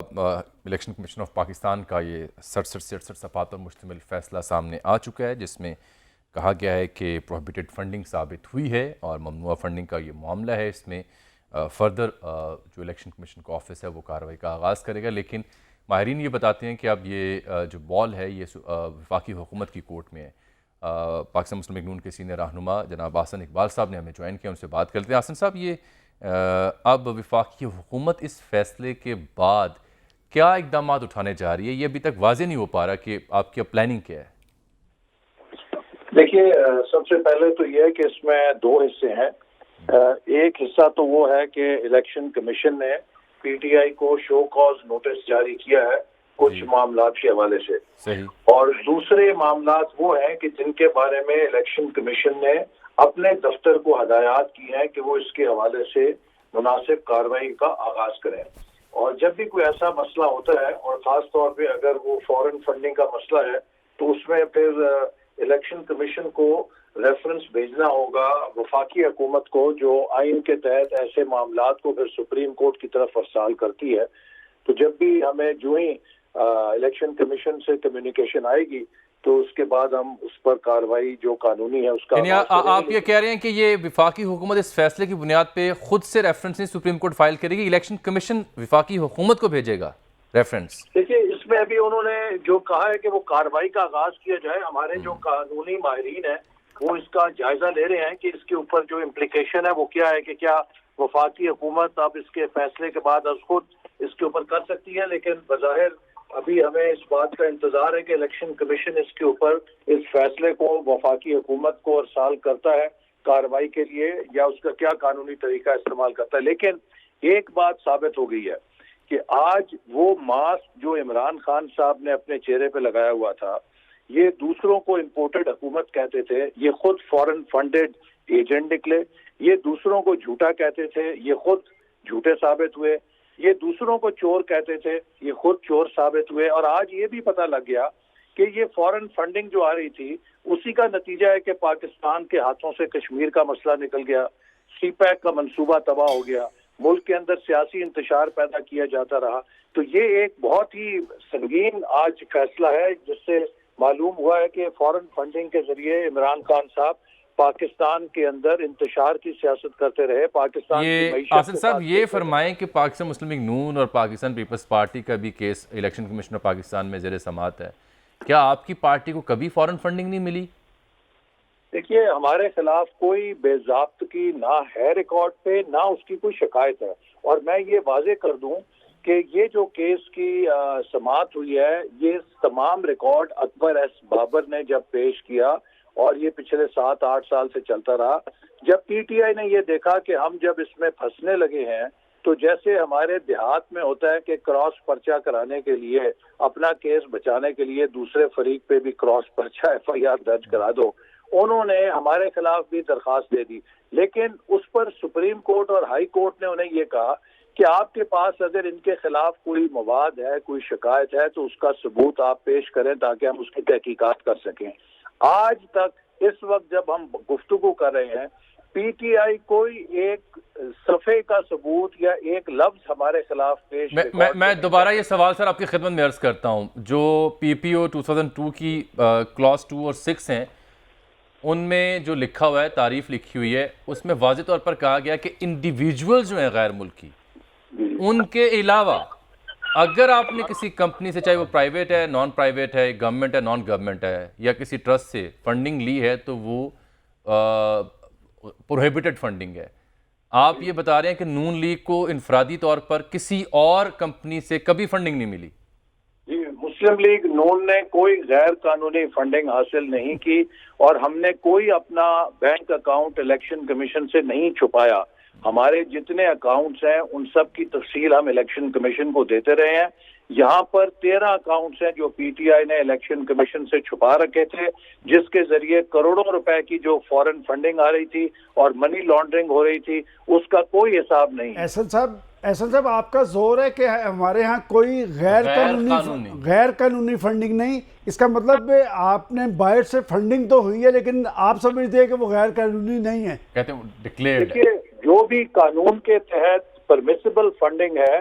Election commission of Pakistan کا یہ 67 سے 68 صفحات پر مشتمل فیصلہ سامنے آ چکا ہے، جس میں کہا گیا ہے کہ پروہیبٹڈ فنڈنگ ثابت ہوئی ہے اور ممنوعہ فنڈنگ کا یہ معاملہ ہے۔ اس میں فردر جو الیکشن کمیشن کا آفس ہے وہ کارروائی کا آغاز کرے گا، لیکن ماہرین یہ بتاتے ہیں کہ اب یہ جو بال ہے یہ وفاقی حکومت کی کورٹ میں ہے۔ پاکستان مسلم لیگ نون کے سینئر رہنما جناب حسن اقبال صاحب نے ہمیں جوائن کیا، ان سے بات کرتے ہیں۔ حسن صاحب، یہ اب وفاقی حکومت اس فیصلے کے بعد کیا اقدامات اٹھانے جا رہی ہے؟ یہ ابھی تک واضح نہیں ہو پا رہا کہ آپ کی پلاننگ کیا ہے؟ دیکھیے، سب سے پہلے تو یہ ہے کہ اس میں دو حصے ہیں۔ ایک حصہ تو وہ ہے کہ الیکشن کمیشن نے پی ٹی آئی کو شو کاز نوٹس جاری کیا ہے کچھ معاملات کے حوالے سے، صحیح، اور دوسرے معاملات وہ ہیں کہ جن کے بارے میں الیکشن کمیشن نے اپنے دفتر کو ہدایات کی ہیں کہ وہ اس کے حوالے سے مناسب کارروائی کا آغاز کریں۔ اور جب بھی کوئی ایسا مسئلہ ہوتا ہے، اور خاص طور پہ اگر وہ فورن فنڈنگ کا مسئلہ ہے، تو اس میں پھر الیکشن کمیشن کو ریفرنس بھیجنا ہوگا وفاقی حکومت کو، جو آئین کے تحت ایسے معاملات کو پھر سپریم کورٹ کی طرف ارسال کرتی ہے۔ تو جب بھی ہمیں جو ہی الیکشن کمیشن سے کمیونیکیشن آئے گی تو اس کے بعد ہم اس پر کارروائی جو قانونی ہے اس کا یعنی آپ یہ کہہ رہے ہیں کہ یہ وفاقی حکومت اس فیصلے کی بنیاد پہ خود سے ریفرنس نہیں سپریم کورٹ فائل کرے گی، الیکشن کمیشن وفاقی حکومت کو بھیجے گا ریفرنس؟ دیکھیے، اس میں ابھی انہوں نے جو کہا ہے کہ وہ کارروائی کا آغاز کیا جائے۔ ہمارے جو قانونی ماہرین ہیں وہ اس کا جائزہ لے رہے ہیں کہ اس کے اوپر جو امپلیکیشن ہے وہ کیا ہے، کہ کیا وفاقی حکومت اب اس کے فیصلے کے بعد از خود اس کے اوپر کر سکتی ہے۔ لیکن بظاہر ابھی ہمیں اس بات کا انتظار ہے کہ الیکشن کمیشن اس کے اوپر اس فیصلے کو وفاقی حکومت کو ارسال کرتا ہے کارروائی کے لیے، یا اس کا کیا قانونی طریقہ استعمال کرتا ہے۔ لیکن ایک بات ثابت ہو گئی ہے کہ آج وہ ماسک جو عمران خان صاحب نے اپنے چہرے پہ لگایا ہوا تھا، یہ دوسروں کو امپورٹڈ حکومت کہتے تھے، یہ خود فورن فنڈڈ ایجنٹ نکلے۔ یہ دوسروں کو جھوٹا کہتے تھے، یہ خود جھوٹے ثابت ہوئے۔ یہ دوسروں کو چور کہتے تھے، یہ خود چور ثابت ہوئے۔ اور آج یہ بھی پتہ لگ گیا کہ یہ فورن فنڈنگ جو آ رہی تھی اسی کا نتیجہ ہے کہ پاکستان کے ہاتھوں سے کشمیر کا مسئلہ نکل گیا، سی پیک کا منصوبہ تباہ ہو گیا، ملک کے اندر سیاسی انتشار پیدا کیا جاتا رہا۔ تو یہ ایک بہت ہی سنگین آج فیصلہ ہے، جس سے معلوم ہوا ہے کہ فورن فنڈنگ کے ذریعے عمران خان صاحب پاکستان کے اندر انتشار کی سیاست کرتے رہے۔ پاکستان کی معیشت آصف صاحب یہ فرمائیں کہ پاکستان مسلم لیگ نون اور پاکستان پیپلز پارٹی کا بھی case election commission of Pakistan میں زیر سماعت ہے، کیا آپ کی پارٹی کو کبھی فورن فنڈنگ نہیں ملی؟ دیکھیے، ہمارے خلاف کوئی بے ضابطگی نہ ہے ریکارڈ پہ، نہ اس کی کوئی شکایت ہے۔ اور میں یہ واضح کر دوں کہ یہ جو کیس کی سماعت ہوئی ہے، یہ تمام ریکارڈ اکبر ایس بابر نے جب پیش کیا، اور یہ پچھلے 7-8 سال سے چلتا رہا۔ جب پی ٹی آئی نے یہ دیکھا کہ ہم جب اس میں پھنسنے لگے ہیں، تو جیسے ہمارے دیہات میں ہوتا ہے کہ کراس پرچہ کرانے کے لیے، اپنا کیس بچانے کے لیے دوسرے فریق پہ بھی کراس پرچہ ایف آئی آر درج کرا دو، انہوں نے ہمارے خلاف بھی درخواست دے دی۔ لیکن اس پر سپریم کورٹ اور ہائی کورٹ نے انہیں یہ کہا کہ آپ کے پاس اگر ان کے خلاف کوئی مواد ہے، کوئی شکایت ہے، تو اس کا ثبوت آپ پیش کریں تاکہ ہم اس کی تحقیقات کر سکیں۔ آج تک اس وقت جب ہم گفتگو کر رہے ہیں، پی ٹی آئی کوئی ایک صفحے کا ثبوت یا ایک لفظ ہمارے خلاف پیش میں دوبارہ یہ سوال سر آپ کی خدمت میں عرض کرتا ہوں۔ جو پی پی او 2002 کی کلاس 2 اور 6 ہیں، ان میں جو لکھا ہوا ہے، تعریف لکھی ہوئی ہے، اس میں واضح طور پر کہا گیا کہ انڈیویجول جو ہیں غیر ملکی، ان کے علاوہ اگر آپ نے کسی کمپنی سے، چاہے وہ پرائیویٹ ہے، نان پرائیویٹ ہے، گورنمنٹ ہے، نان گورنمنٹ ہے، یا کسی ٹرسٹ سے فنڈنگ لی ہے، تو وہ پروہیبٹڈ فنڈنگ ہے۔ آپ یہ بتا رہے ہیں کہ نون لیگ کو انفرادی طور پر کسی اور کمپنی سے کبھی فنڈنگ نہیں ملی؟ جی، مسلم لیگ نون نے کوئی غیر قانونی فنڈنگ حاصل نہیں کی، اور ہم نے کوئی اپنا بینک اکاؤنٹ الیکشن کمیشن سے نہیں چھپایا۔ ہمارے جتنے اکاؤنٹس ہیں ان سب کی تفصیل ہم الیکشن کمیشن کو دیتے رہے ہیں۔ یہاں پر 13 اکاؤنٹس ہیں جو پی ٹی آئی نے الیکشن کمیشن سے چھپا رکھے تھے، جس کے ذریعے کروڑوں روپے کی جو فورن فنڈنگ آ رہی تھی اور منی لانڈرنگ ہو رہی تھی، اس کا کوئی حساب نہیں۔ احسن صاحب آپ کا زور ہے کہ ہمارے ہاں کوئی غیر قانونی فنڈنگ نہیں، اس کا مطلب آپ نے باہر سے فنڈنگ تو ہوئی ہے لیکن آپ سمجھتے ہیں کہ وہ غیر قانونی نہیں ہے؟ کہتے ہیں ڈکلیئرڈ ہے۔ دیکھیے، جو بھی قانون کے تحت پرمیسیبل فنڈنگ ہے